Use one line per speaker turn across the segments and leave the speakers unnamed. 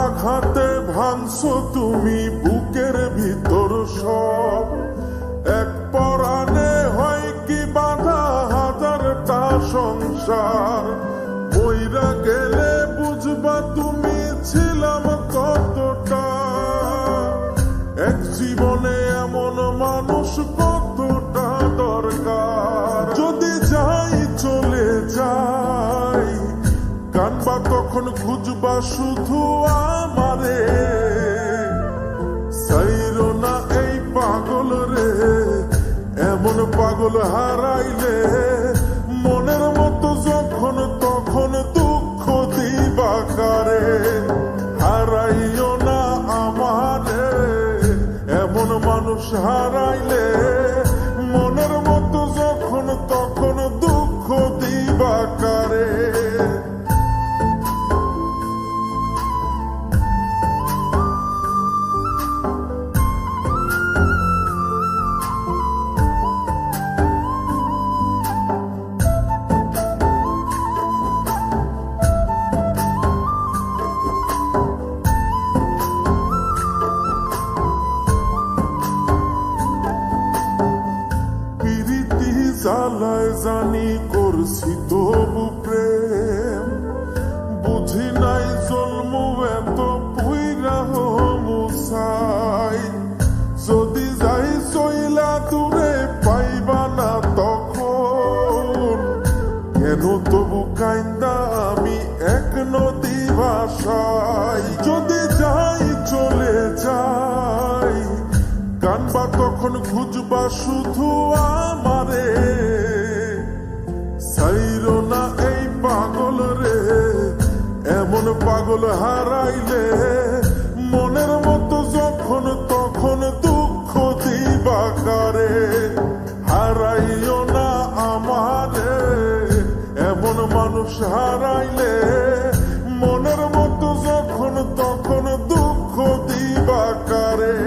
আঘাতে ভাঙছো তুমি বুকের ভিতর সব, এক পরাণে হয় কি বাধা হাজারটা সংসার। মইরা গেলে বুঝবা তুমি ছিলাম কতটা, এক জীবনে এমন মানুষ কতটা দরকার। যদি যাই চলে যাই কানবা তখন খুঁজবা শুধু আমারে, সাইরো না এই পাগল রে, এমন পাগল হারাইলে মনের মতো যখন তখন দুঃখ দিবা কারে। হারাইও না আমারে, এমন মানুষ হারাইলে মনের মতো যখন তখন দুঃখ দিবা কারে। জ্বালায় জানি করছি তবু প্রেম, বুঝি নাই জন্ম এত পুইরা মুসাই। যদি যাই চইলা দূরে পাইবা না তখন, কেন তবু কাইন্দা আমি এক নদী ভাষাই। যদি যাই চলে যাই কানবা তখন খুঁজবা শুধু আমারে, সাইরো না এই পাগল রে, এমন পাগল হারাইলে মনের মতো যখন তখন দুঃখ দিবা কারে। হারাইও না আমারে, এমন মানুষ হারাইলে মনের মতো যখন তখন দুঃখ দিবা কারে।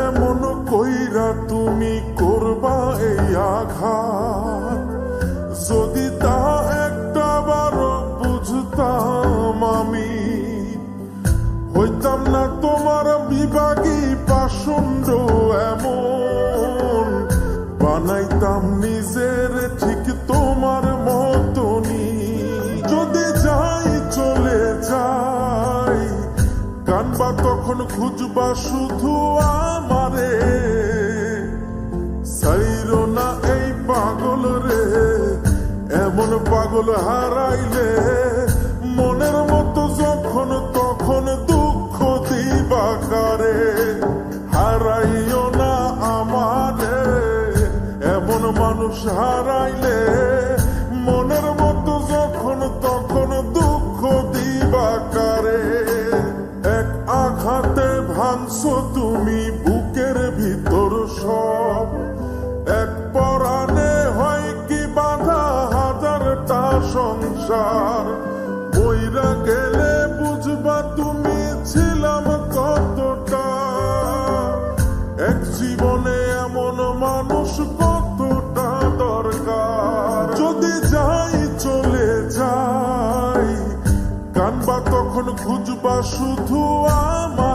এমন কইরা তুমি করবা এই আঘাত, যদি তা একটা বার বুঝতাম আমি, হইতাম না তোমার বিভাগী পাষণ্ড এমন, বানাইতাম নিজের ঠিক তোমার মতনই। যদি যাই চলে যাই কানবা তখন খুঁজবা শুধু আমারে, সাইরো না এই পাগল রে, এমন পাগল হারাইলে মনের মতো যখন তখন দুঃখ দিবা কারে। হারাইও না আমারে, এমন মানুষ হারাইলে মনের মতো যখন তখন দুঃখ দিবা কারে। এক আঘাতে ভাঙছো তুমি বুকের ভিতর সব, এক পরাণে হয় কি বাধা হাজারটা সংসার। মইরা গেলে বুঝবা তুমি ছিলাম কতটা, এক জীবনে এমন মানুষ কতটা দরকার। যদি যাই চলে যাই কানবা তখন খুঁজবা শুধু আমার।